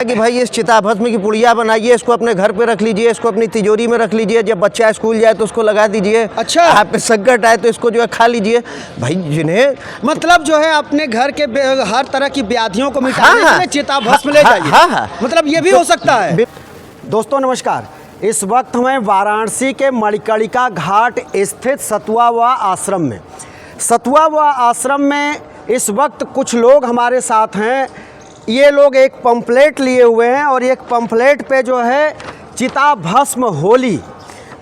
कि भाई इस चिताभस्म की पुड़िया बनाइए, इसको अपने घर पे रख लीजिए, इसको अपनी तिजोरी में रख लीजिए, जब बच्चा स्कूल जाए तो उसको लगा दीजिए। अच्छा, आप पे संकट आए तो इसको जो है खा लीजिए। भाई जिन्हें मतलब जो है अपने घर के हर तरह की व्याधियों को मिटाने के लिए चिताभस्म ले जाइए। हाँ, मतलब ये भी हो सकता है। दोस्तों नमस्कार, इस वक्त हमें वाराणसी के मणिकर्णिका घाट स्थित सतुवावा आश्रम में आश्रम में इस वक्त कुछ लोग हमारे साथ हैं। ये लोग एक पंपलेट लिए हुए हैं और एक पंपलेट पे जो है चिताभस्म होली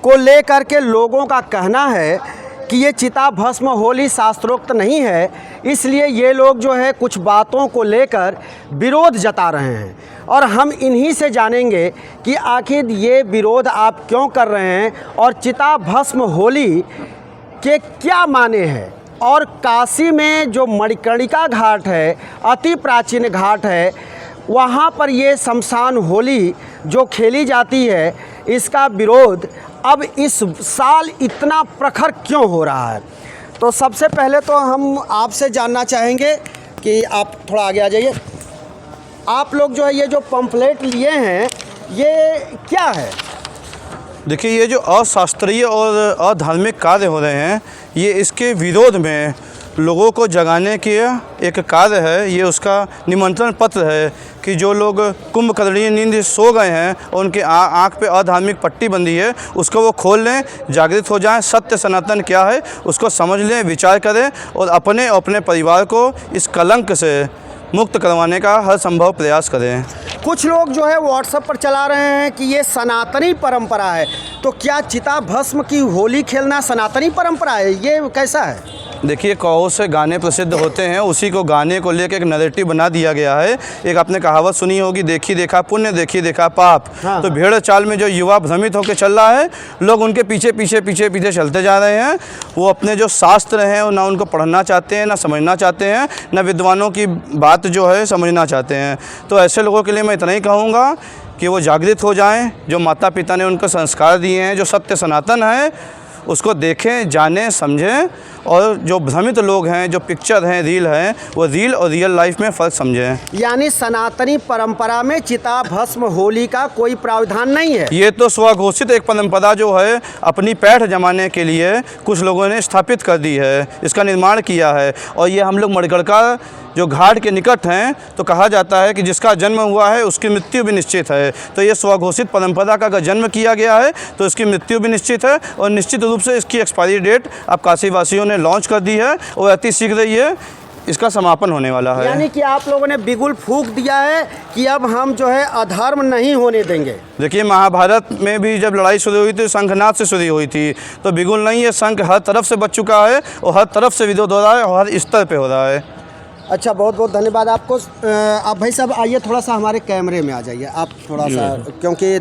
को लेकर के लोगों का कहना है कि ये चिताभस्म होली शास्त्रोक्त नहीं है, इसलिए ये लोग जो है कुछ बातों को लेकर विरोध जता रहे हैं। और हम इन्हीं से जानेंगे कि आखिर ये विरोध आप क्यों कर रहे हैं और चिताभस्म होली के क्या माने हैं। और काशी में जो मणिकर्णिका घाट है, अति प्राचीन घाट है, वहाँ पर ये शमशान होली जो खेली जाती है, इसका विरोध अब इस साल इतना प्रखर क्यों हो रहा है। तो सबसे पहले तो हम आपसे जानना चाहेंगे कि आप थोड़ा आगे आ जाइए। आप लोग जो है ये जो पंपलेट लिए हैं ये क्या है? देखिए, ये जो अशास्त्रीय और अधार्मिक कार्य हो रहे हैं, ये इसके विरोध में लोगों को जगाने की एक कार्य है। ये उसका निमंत्रण पत्र है कि जो लोग कुंभकर्णीय नींद से सो गए हैं और उनके आँख पे अधार्मिक पट्टी बंधी है, उसको वो खोल लें, जागृत हो जाएं, सत्य सनातन क्या है उसको समझ लें, विचार करें और अपने परिवार को इस कलंक से मुक्त करवाने का हर संभव प्रयास करें। कुछ लोग जो है व्हाट्सएप पर चला रहे हैं कि ये सनातनी परंपरा है, तो क्या चिताभस्म की होली खेलना सनातनी परंपरा है? ये कैसा है? देखिए, कौ से गाने प्रसिद्ध होते हैं, उसी को गाने को लेकर एक नैरेटिव बना दिया गया है। एक आपने कहावत सुनी होगी, देखी देखा पुण्य, देखी देखा पाप। हाँ। तो भेड़ चाल में जो युवा भ्रमित होकर चल रहा है, लोग उनके पीछे चलते जा रहे हैं। वो अपने जो शास्त्र हैं ना उनको पढ़ना चाहते हैं, ना समझना चाहते हैं, ना विद्वानों की बात जो है समझना चाहते हैं। तो ऐसे लोगों के लिए मैं इतना ही कहूँगा कि वो जागृत हो जाएं। जो माता पिता ने उनको संस्कार दिए हैं, जो सत्य सनातन है, उसको देखें, जानें, समझें। और जो भ्रमित लोग हैं, जो पिक्चर हैं, रील हैं, वो रील और रियल लाइफ में फ़र्क समझें। यानी सनातनी परंपरा में चिताभस्म होली का कोई प्रावधान नहीं है। ये तो स्वघोषित एक परंपरा जो है अपनी पैठ जमाने के लिए कुछ लोगों ने स्थापित कर दी है, इसका निर्माण किया है। और ये हम लोग मणिकर्णिका जो घाट के निकट हैं, तो कहा जाता है कि जिसका जन्म हुआ है उसकी मृत्यु भी निश्चित है। तो ये स्वघोषित परंपरा का अगर जन्म किया गया है तो इसकी मृत्यु भी निश्चित है। और निश्चित रूप से इसकी एक्सपायरी डेट अब काशी वासियों ने लॉन्च कर दी है और अति शीघ्र ये इसका समापन होने वाला है। यानी कि आप लोगों ने बिगुल फूंक दिया है कि अब हम जो है अधर्म नहीं होने देंगे। देखिए, महाभारत में भी जब लड़ाई शुरू हुई थी, शंखनाद से शुरू हुई थी। तो बिगुल नहीं, ये शंख हर तरफ से बच चुका है और हर तरफ से विरोध हो रहा है और हर स्तर पे हो रहा है। अच्छा, बहुत बहुत धन्यवाद आपको। आप भाई साहब आइए, थोड़ा सा हमारे कैमरे में आ जाइए आप थोड़ा सा, क्योंकि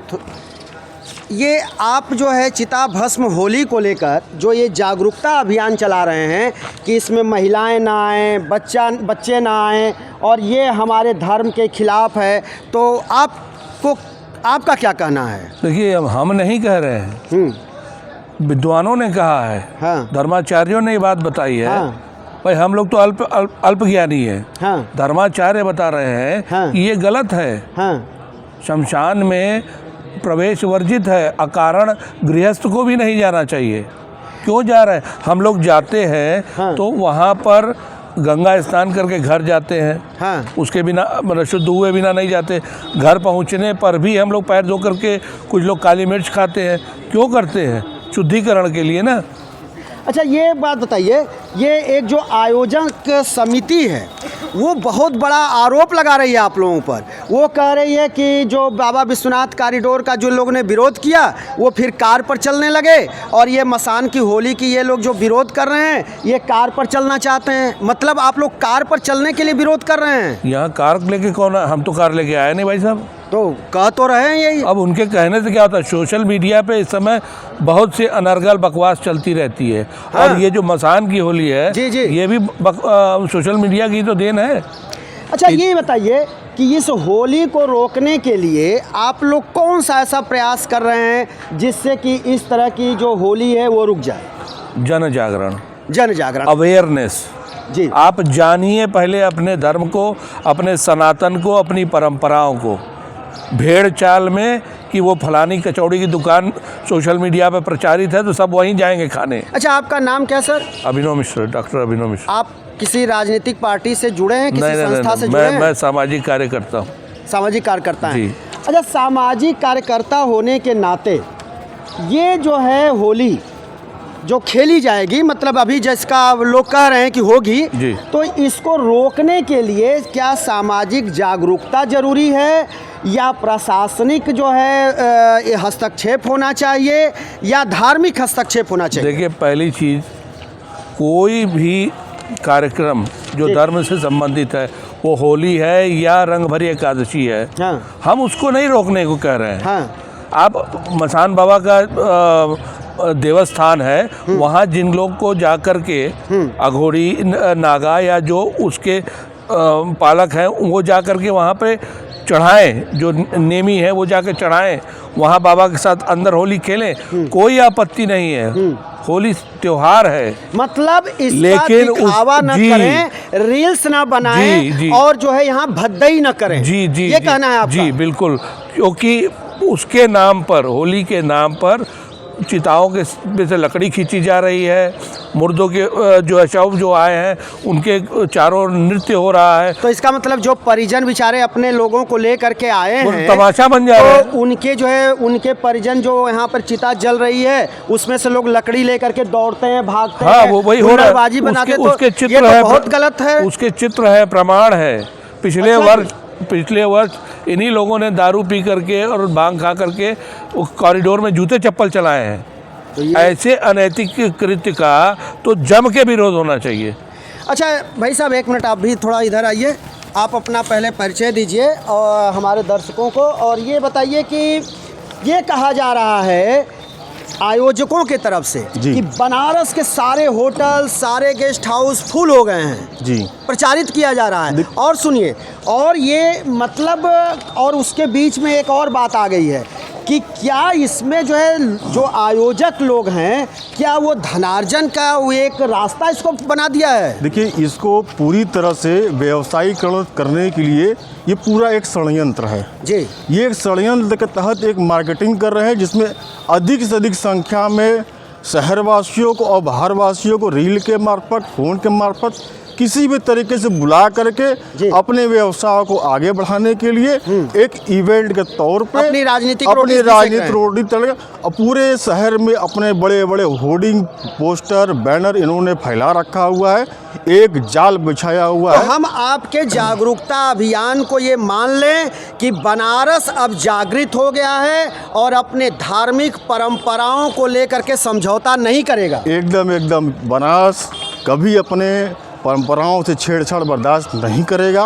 ये आप जो है चिताभस्म होली को लेकर जो ये जागरूकता अभियान चला रहे हैं कि इसमें महिलाएं ना आएँ, बच्चे ना आएँ और ये हमारे धर्म के खिलाफ है, तो आपका क्या कहना है? देखिए, अब हम नहीं कह रहे हैं, विद्वानों ने कहा है। हाँ। धर्माचार्यों ने ये बात बताई है। हाँ। भाई हम लोग तो अल्प ज्ञानी है। हाँ। धर्माचार्य बता रहे हैं। हाँ। कि ये गलत है। हाँ। शमशान में प्रवेश वर्जित है, अकारण गृहस्थ को भी नहीं जाना चाहिए। क्यों जा रहे हैं? हम लोग जाते हैं। हाँ। तो वहाँ पर गंगा स्नान करके घर जाते हैं। हाँ। उसके बिना शुद्ध हुए बिना नहीं जाते। घर पहुँचने पर भी हम लोग पैर धो करके, कुछ लोग काली मिर्च खाते हैं। क्यों करते हैं? शुद्धिकरण के लिए ना। अच्छा, ये बात बताइए, ये एक जो आयोजक समिति है वो बहुत बड़ा आरोप लगा रही है आप लोगों पर। वो कह रही है कि जो बाबा विश्वनाथ कॉरिडोर का जो लोगों ने विरोध किया वो फिर कार पर चलने लगे, और ये मसान की होली की ये लोग जो विरोध कर रहे हैं ये कार पर चलना चाहते हैं। मतलब आप लोग कार पर चलने के लिए विरोध कर रहे हैं? यहाँ कार लेके कौन? हम तो कार लेके आए नहीं भाई साहब। तो कह तो रहे हैं यही। अब उनके कहने से क्या होता है? सोशल मीडिया पे इस समय बहुत सी अनर्गल बकवास चलती रहती है। हाँ। और ये जो मसान की होली है, जी जी, ये भी सोशल मीडिया की तो देन है। अच्छा, ये बताइए कि इस होली को रोकने के लिए आप लोग कौन सा ऐसा प्रयास कर रहे हैं जिससे कि इस तरह की जो होली है वो रुक जाए? जन जागरण, अवेयरनेस। जी, आप जानिए पहले अपने धर्म को, अपने सनातन को, अपनी परंपराओं को। भेड़ चाल में कि वो फलानी कचौड़ी की दुकान सोशल मीडिया पर प्रचारित है तो सब वहीं जाएंगे खाने। अच्छा, आपका नाम क्या सर? अभिनव मिश्र, डॉक्टर अभिनव मिश्र। आप किसी राजनीतिक पार्टी से जुड़े हैं, किसी नहीं, संस्था से जुड़े हैं? मैं सामाजिक कार्यकर्ता हूँ। सामाजिक कार्यकर्ता हैं। जी। अच्छा, सामाजिक कार्यकर्ता होने के नाते ये जो है होली जो खेली जाएगी, मतलब अभी जिसका लोग कह रहे हैं कि होगी, जी। तो इसको रोकने के लिए क्या सामाजिक जागरूकता जरूरी है या प्रशासनिक जो है हस्तक्षेप होना चाहिए या धार्मिक हस्तक्षेप होना चाहिए? देखिए, पहली चीज़, कोई भी कार्यक्रम जो धर्म से संबंधित है, वो होली है या रंग भरी एकादशी है, हाँ। हम उसको नहीं रोकने को कह रहे हैं। हाँ। आप मसान बाबा का देवस्थान है, वहाँ जिन लोग को जा कर के अघोरी नागा या जो उसके पालक हैं वो जा कर के वहाँ पे चढ़ाएं, जो नेमी है वो जाकर चढ़ाएं, वहाँ बाबा के साथ अंदर होली खेलें, कोई आपत्ति नहीं है। होली त्योहार है, मतलब इसका लेकिन दिखावा न करें, रील्स ना बनाएं, जी। और जो है यहाँ भद्दई न करें। जी जी ये कहना है आपका? जी बिल्कुल, क्योंकि उसके नाम पर, होली के नाम पर चिताओं के में से लकड़ी खींची जा रही है, मुर्दों के जो है शव जो आए हैं उनके चारों ओर नृत्य हो रहा है। तो इसका मतलब जो परिजन बेचारे अपने लोगों को ले करके आए वो हैं, तमाशा बन जा रहा है। तो उनके जो है उनके परिजन जो यहाँ पर चिता जल रही है उसमें से लोग लकड़ी लेकर के दौड़ते हैं, भागते हाँ, हैं, वो वही हो रहा है। हुल्लड़बाजी बनाते हैं, उसके तो चित्र ये तो है, बहुत गलत है। उसके चित्र है, प्रमाण है। पिछले वर्ष इन्हीं लोगों ने दारू पी करके और भांग खा करके कॉरिडोर में जूते चप्पल चलाए हैं। तो ऐसे अनैतिक कृत्य का तो जम के विरोध होना चाहिए। अच्छा भाई साहब, एक मिनट आप भी थोड़ा इधर आइए, आप अपना पहले परिचय दीजिए और हमारे दर्शकों को, और ये बताइए कि ये कहा जा रहा है आयोजकों के तरफ से कि बनारस के सारे होटल, सारे गेस्ट हाउस फुल हो गए हैं जी, प्रचारित किया जा रहा है। और सुनिए, और ये मतलब, और उसके बीच में एक और बात आ गई है कि क्या इसमें जो है जो आयोजक लोग हैं, क्या वो धनार्जन का वो एक रास्ता इसको बना दिया है? देखिए, इसको पूरी तरह से व्यवसायीकरण करने के लिए ये पूरा एक षड्यंत्र है जी। ये एक षड्यंत्र के तहत एक मार्केटिंग कर रहे हैं जिसमें अधिक से अधिक संख्या में शहरवासियों को और बाहरवासियों को रील के मार्फत, फ़ोन के मार्फत किसी भी तरीके से बुला करके अपने व्यवसाय को आगे बढ़ाने के लिए एक इवेंट के तौर पे अपनी राजनीतिक रोटी तले और पूरे शहर में अपने बड़े बड़े होर्डिंग, पोस्टर, बैनर इन्होंने फैला रखा हुआ है, एक जाल बिछाया हुआ तो है। हम आपके जागरूकता अभियान को ये मान लें कि बनारस अब जागृत हो गया है और अपने धार्मिक परंपराओं को लेकर के समझौता नहीं करेगा। एकदम बनारस कभी अपने परंपराओं से छेड़छाड़ बर्दाश्त नहीं करेगा।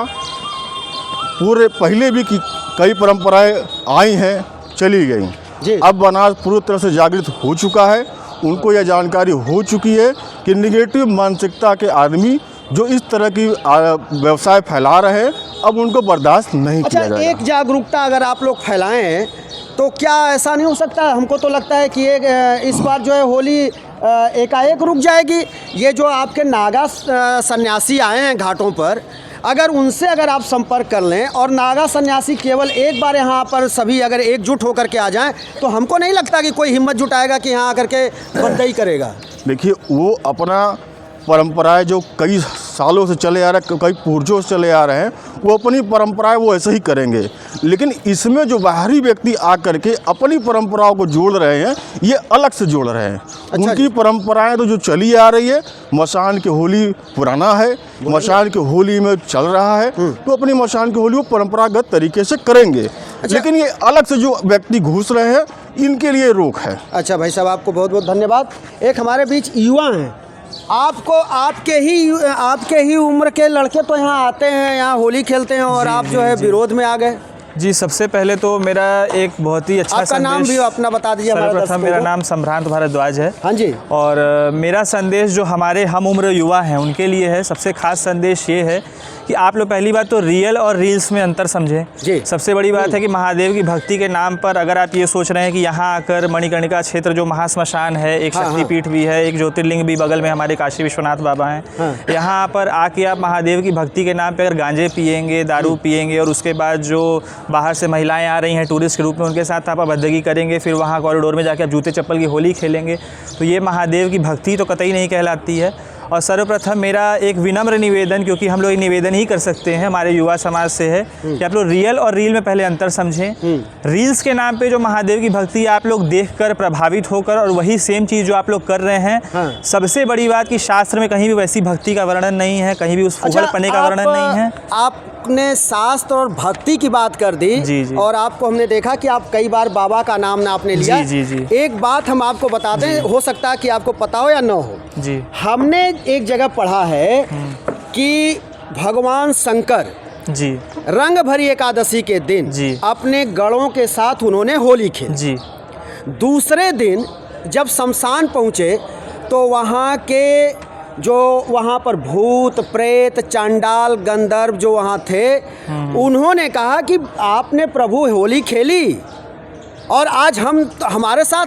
पूरे पहले भी कई परंपराएं आई हैं, चली गई। अब बनारस पूरी तरह से जागृत हो चुका है, उनको यह जानकारी हो चुकी है कि निगेटिव मानसिकता के आदमी जो इस तरह की व्यवसाय फैला रहे हैं, अब उनको बर्दाश्त नहीं किया जाएगा। एक जागरूकता अगर आप लोग फैलाएं तो क्या ऐसा नहीं हो सकता? हमको तो लगता है कि इस बार जो है होली एकाएक रुक जाएगी। ये जो आपके नागा सन्यासी आए हैं घाटों पर, अगर उनसे अगर आप संपर्क कर लें और नागा सन्यासी केवल एक बार यहाँ पर सभी अगर एकजुट होकर के आ जाएं, तो हमको नहीं लगता कि कोई हिम्मत जुटाएगा कि यहाँ आकर के बंदई करेगा। देखिए, वो अपना परंपराएं जो कई सालों से चले आ रहे हैं, कई पूर्वजों से चले आ रहे हैं, वो अपनी परंपराएं वो ऐसे ही करेंगे। लेकिन इसमें जो बाहरी व्यक्ति आकर के अपनी परंपराओं को जोड़ रहे हैं, ये अलग से जोड़ रहे हैं। उनकी परंपराएं तो जो चली आ रही है, मसान की होली पुराना है, मसान की होली में चल रहा है, तो अपनी मसान की होली वो परंपरागत तरीके से करेंगे। लेकिन ये अलग से जो व्यक्ति घुस रहे हैं, इनके लिए रोक है। अच्छा भाई साहब, आपको बहुत बहुत धन्यवाद। एक हमारे बीच युवा हैं, आपको आपके ही उम्र के लड़के तो यहाँ आते हैं, यहाँ होली खेलते हैं, और आप जो है विरोध में आ गए। जी, सबसे पहले तो मेरा एक बहुत ही अच्छा आपका नाम भी अपना बता दीजिए। सर्वप्रथम मेरा नाम सम्भ्रांत भारद्वाज है। हाँ जी। और मेरा संदेश जो हमारे हम उम्र युवा हैं उनके लिए है। सबसे खास संदेश ये है कि आप लोग पहली बात तो रियल और रील्स में अंतर समझें। जी। सबसे बड़ी बात है कि महादेव की भक्ति के नाम पर अगर आप ये सोच रहे हैं कि यहाँ आकर मणिकर्णिका क्षेत्र जो महाश्मशान है, एक शक्तिपीठ भी है, एक ज्योतिर्लिंग भी बगल में हमारे काशी विश्वनाथ बाबा हैं, यहाँ पर आके आप महादेव की भक्ति के नाम पर अगर गांजे पिएंगे, दारू पिएंगे और उसके बाद जो बाहर से महिलाएं आ रही हैं टूरिस्ट के रूप में, उनके साथ आप अभद्रगी करेंगे, फिर वहाँ कॉरिडोर में जाकर आप जूते चप्पल की होली खेलेंगे, तो ये महादेव की भक्ति तो कतई नहीं कहलाती है। और सर्वप्रथम मेरा एक विनम्र निवेदन, क्योंकि हम लोग निवेदन ही कर सकते हैं हमारे युवा समाज से, है कि आप लोग रियल और रील में पहले अंतर समझें। रील्स के नाम पे जो महादेव की भक्ति आप लोग देखकर प्रभावित होकर और वही सेम चीज़ जो आप लोग कर रहे हैं, सबसे बड़ी बात कि शास्त्र में कहीं भी वैसी भक्ति का वर्णन नहीं है, कहीं भी उस फूहड़पने का वर्णन नहीं है। आपने शास्त्र और भक्ति की बात कर दी। जी, जी। और आपको हमने देखा कि आप कई बार बाबा का नाम ना आपने लिया। जी, जी, जी। एक बात हम आपको बताते हैं, हो सकता है कि आपको पता हो या न हो। जी। हमने एक जगह पढ़ा है कि भगवान शंकर जी। रंग भरी एकादशी के दिन जी। अपने गणों के साथ उन्होंने होली खेली। जी। दूसरे दिन जब शमशान पहुँचे तो वहाँ के जो वहाँ पर भूत प्रेत चांडाल गंधर्व जो वहाँ थे, उन्होंने कहा कि आपने प्रभु होली खेली और आज हमारे साथ,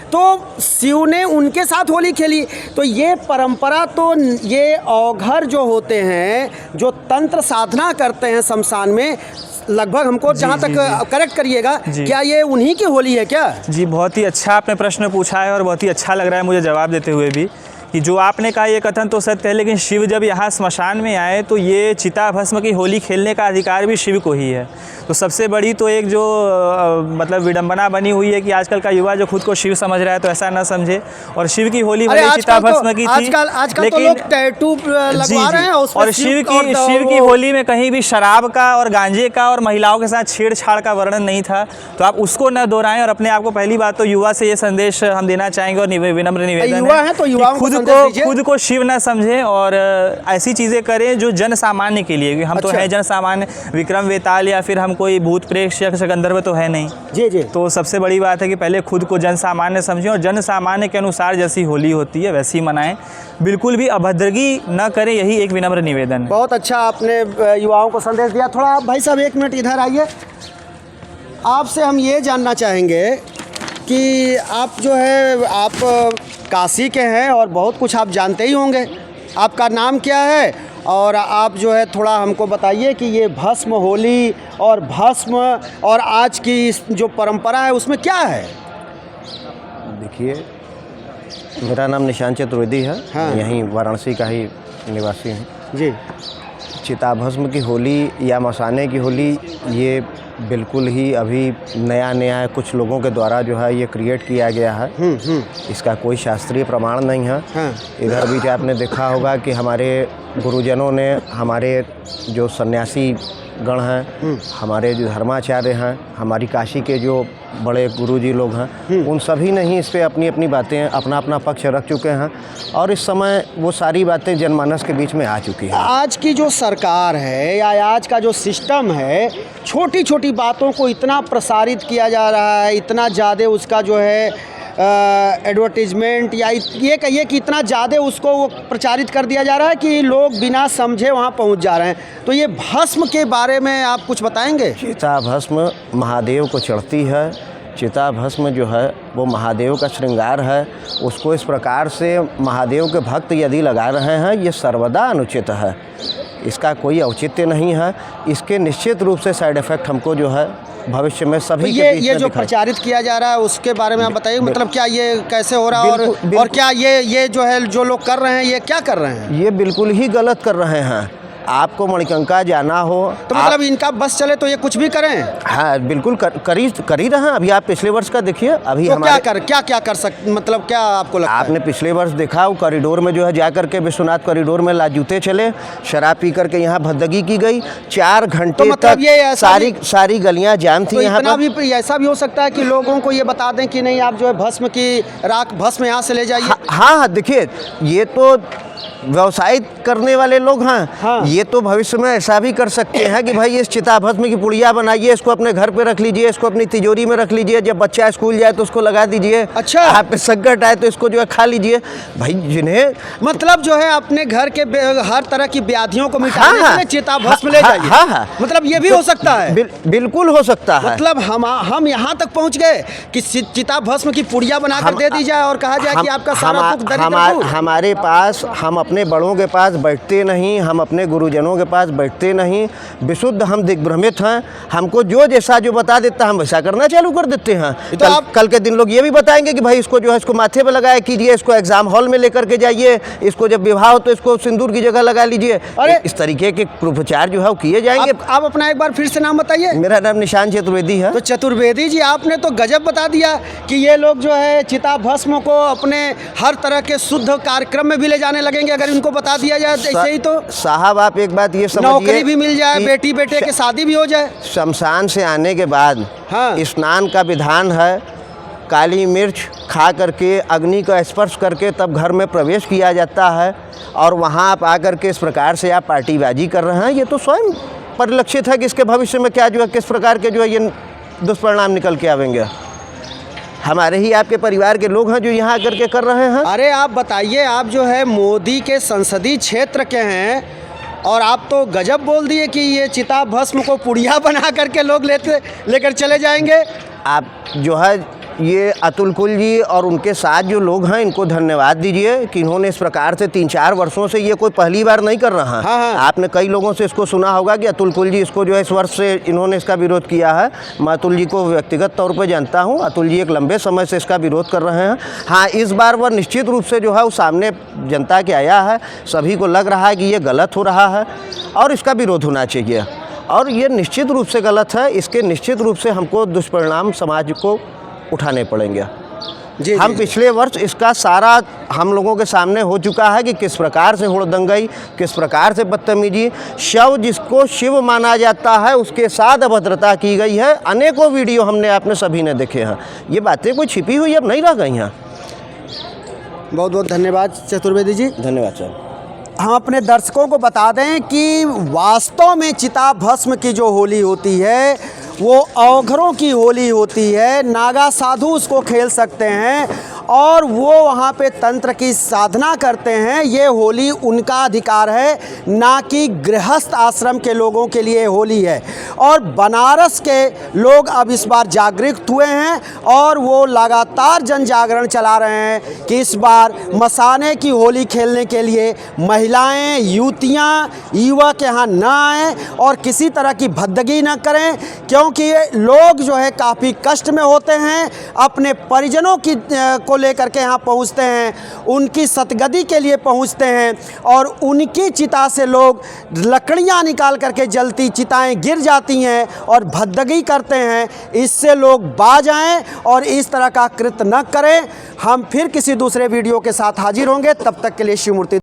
तो शिव ने उनके साथ होली खेली। तो ये परंपरा, तो ये औघर जो होते हैं, जो तंत्र साधना करते हैं शमशान में, लगभग हमको जहाँ तक करेक्ट करिएगा, क्या ये उन्हीं की होली है क्या? जी, बहुत ही अच्छा आपने प्रश्न पूछा है और बहुत ही अच्छा लग रहा है मुझे जवाब देते हुए भी कि जो आपने कहा ये कथन तो सत्य है, लेकिन शिव जब यहाँ स्मशान में आए तो ये चिता भस्म की होली खेलने का अधिकार भी शिव को ही है। तो सबसे बड़ी तो एक जो मतलब विडंबना बनी हुई है कि आजकल का युवा जो खुद को शिव समझ रहा है तो ऐसा ना समझे, और शिव की होली भले चिता भस्म की थी, आजकल तो लोग टैटू लगवा रहे हैं और शिव की होली में कहीं भी शराब का और गांजे का और महिलाओं के साथ छेड़छाड़ का वर्णन नहीं था। तो आप उसको न दोहराएं और अपने आप को, पहली बात तो युवा से ये संदेश हम देना चाहेंगे और विनम्र निवेदन युवा है तो युवाओं को खुद को शिव ना समझें और ऐसी चीज़ें करें जो जन सामान्य के लिए, हम तो हैं जन सामान्य, विक्रम वेताल या फिर हम कोई भूत प्रेत यक्ष गंधर्व तो है नहीं। जी जी। तो सबसे बड़ी बात है कि पहले खुद को जन सामान्य समझें और जन सामान्य के अनुसार जैसी होली होती है वैसी मनाएं, बिल्कुल भी अभद्रगी न करें, यही एक विनम्र निवेदन है। बहुत अच्छा आपने युवाओं को संदेश दिया। थोड़ा आप भाई साहब 1 मिनट इधर आइए। आपसे हम ये जानना चाहेंगे कि आप जो है, आप काशी के हैं और बहुत कुछ आप जानते ही होंगे। आपका नाम क्या है और आप जो है थोड़ा हमको बताइए कि ये भस्म होली और भस्म और आज की जो परंपरा है उसमें क्या है? देखिए, मेरा नाम निशांत चतुर्वेदी है। हाँ। यहीं वाराणसी का ही निवासी हूँ जी। चिताभस्म की होली या मसाने की होली ये बिल्कुल ही अभी नया है, कुछ लोगों के द्वारा जो है ये क्रिएट किया गया है। इसका कोई शास्त्रीय प्रमाण नहीं है। हाँ। इधर भी जो आपने देखा होगा कि हमारे गुरुजनों ने, हमारे जो सन्यासी गण हैं, हमारे जो धर्माचार्य हैं, हमारी काशी के जो बड़े गुरुजी लोग हैं, उन सभी ने ही इस पे अपनी अपनी बातें, अपना अपना पक्ष रख चुके हैं और इस समय वो सारी बातें जनमानस के बीच में आ चुकी हैं। आज की जो सरकार है या आज का जो सिस्टम है, छोटी छोटी बातों को इतना प्रसारित किया जा रहा है, इतना ज़्यादा उसका जो है एडवर्टीजमेंट या ये कहिए कि इतना ज़्यादा उसको वो प्रचारित कर दिया जा रहा है कि लोग बिना समझे वहाँ पहुँच जा रहे हैं। तो ये भस्म के बारे में आप कुछ बताएंगे? चिता भस्म महादेव को चढ़ती है। चिता भस्म जो है वो महादेव का श्रृंगार है। उसको इस प्रकार से महादेव के भक्त यदि लगा रहे हैं, ये सर्वदा अनुचित है। इसका कोई औचित्य नहीं है। इसके निश्चित रूप से साइड इफ़ेक्ट हमको जो है भविष्य में सभी तो ये जो प्रचारित किया जा रहा है उसके बारे में आप बताइए, मतलब क्या ये कैसे हो रहा है और क्या ये जो है जो लोग कर रहे हैं ये क्या कर रहे हैं? ये बिल्कुल ही गलत कर रहे हैं। आपको मणिकर्णिका जाना हो तो मतलब इनका बस चले तो ये कुछ भी करें? हाँ, बिल्कुल कर ही रहे हैं। अभी आप पिछले वर्ष का देखिए, अभी तो क्या कर सकते, मतलब क्या आपको लगता है? आपने पिछले वर्ष देखा वो कॉरिडोर में जो है जा करके विश्वनाथ कॉरिडोर में लाजूते चले, शराब पी करके यहाँ भद्दगी की गई, 4 घंटे तो मतलब ये सारी गलियाँ जाम थी। तो यहाँ इतना भी ऐसा भी हो सकता है कि लोगों को ये बता दें कि नहीं, आप जो है भस्म की राख भस्म यहाँ से ले जाइए। हाँ, देखिए, ये तो व्यवसाय करने वाले लोग हैं, हाँ। ये तो भविष्य में ऐसा भी कर सकते हैं कि भाई इस चिताभस्म की पुड़िया बनाइए, इसको अपने घर पे रख लीजिए, इसको अपनी तिजोरी में रख लीजिए, जब बच्चा स्कूल जाए तो उसको लगा दीजिए। अच्छा। आप पे संकट आए तो इसको जो है खा लीजिए। भाई जिन्हें मतलब जो है अपने घर के हर तरह की व्याधियों को मिटाने हाँ, के हाँ। लिए चिताभस्म ले हाँ, जाइए। हाँ, हाँ। मतलब ये भी हो सकता है। बिल्कुल हो सकता है। मतलब हम यहाँ तक पहुँच गए कि चिताभस्म की पुड़िया बनाकर दे दी जाए और कहा जाए कि आपका सारा दुख दरिद्र दूर। हमारे पास, हम अपने बड़ों के पास बैठते नहीं, हम अपने गुरुजनों के पास बैठते नहीं, विशुद्ध हम दिग्भ्रमित हैं। हमको जो जैसा जो बता देता हम वैसा करना चालू कर देते हैं। तो आप कल के दिन लोग ये भी बताएंगे कि भाई इसको जो है इसको माथे पे लगाया कीजिए, इसको एग्जाम हॉल में लेकर के जाइए, इसको जब विवाह हो तो इसको सिंदूर की जगह लगा लीजिए। अरे इस तरीके के उपचार जो है वो किए जाएंगे। आप अपना एक बार फिर से नाम बताइए। मेरा नाम निशान चतुर्वेदी है। तो चतुर्वेदी जी, आपने तो गजब बता दिया कि ये लोग जो है चिताभस्म को अपने हर तरह के शुद्ध कार्यक्रम में भी ले जाने लगेंगे अगर इनको बता दिया जाए ऐसे ही। तो साहब आप एक बात ये समझिए, नौकरी भी मिल जाए, कि बेटी बेटे की शादी भी हो जाए। शमशान से आने के बाद हाँ। स्नान का विधान है, काली मिर्च खा करके अग्नि का स्पर्श करके तब घर में प्रवेश किया जाता है। और वहाँ आप आकर के इस प्रकार से आप पार्टीबाजी कर रहे हैं, ये तो स्वयं परिलक्षित है कि इसके भविष्य में क्या जो है किस प्रकार के जो है ये दुष्परिणाम निकल के आवेंगे। हमारे ही आपके परिवार के लोग हैं जो यहाँ आकर के कर रहे हैं। अरे आप बताइए, आप जो है मोदी के संसदीय क्षेत्र के हैं और आप तो गजब बोल दिए कि ये चिताभस्म को पुड़िया बना करके लोग लेकर चले जाएंगे। आप जो है ये अतुल कुल जी और उनके साथ जो लोग हैं इनको धन्यवाद दीजिए कि इन्होंने इस प्रकार से 3-4 वर्षों से, ये कोई पहली बार नहीं कर रहा है। हाँ, हाँ। आपने कई लोगों से इसको सुना होगा कि अतुल कुल जी इसको जो है इस वर्ष से इन्होंने इसका विरोध किया है। मैं अतुल जी को व्यक्तिगत तौर पर जानता हूँ, अतुल जी एक लंबे समय से इसका विरोध कर रहे हैं। हाँ, इस बार वह निश्चित रूप से जो है वो सामने जनता के आया है, सभी को लग रहा है कि ये गलत हो रहा है और इसका विरोध होना चाहिए। और ये निश्चित रूप से गलत है, इसके निश्चित रूप से हमको दुष्परिणाम समाज को उठाने पड़ेंगे। जी, हम जी। पिछले वर्ष इसका सारा हम लोगों के सामने हो चुका है कि किस प्रकार से हुड़दंगई, किस प्रकार से बदतमीजी, शव जिसको शिव माना जाता है उसके साथ अभद्रता की गई है। अनेकों वीडियो हमने आपने सभी ने देखे हैं। ये बातें कोई छिपी हुई अब नहीं रह गई हैं। बहुत बहुत धन्यवाद चतुर्वेदी जी। धन्यवाद सर। हम अपने दर्शकों को बता दें कि वास्तव में चिताभस्म की जो होली होती है वो अवघरों की होली होती है। नागा साधु उसको खेल सकते हैं और वो वहाँ पे तंत्र की साधना करते हैं। ये होली उनका अधिकार है, ना कि गृहस्थ आश्रम के लोगों के लिए होली है। और बनारस के लोग अब इस बार जागृत हुए हैं और वो लगातार जन जागरण चला रहे हैं कि इस बार मसाने की होली खेलने के लिए महिलाएं, युवतियां, युवक यहाँ ना आएँ और किसी तरह की भद्दगी ना करें, क्योंकि ये लोग जो है काफ़ी कष्ट में होते हैं। अपने परिजनों की को लेकर के यहाँ पहुँचते हैं, उनकी सतगति के लिए पहुँचते हैं और उनकी चिता से लोग लकड़ियाँ निकाल करके जलती चिताएं गिर जाती हैं और भद्दगी करते हैं। इससे लोग बाज आएँ और इस तरह का कृत्य न करें। हम फिर किसी दूसरे वीडियो के साथ हाजिर होंगे, तब तक के लिए शिव मूर्ति।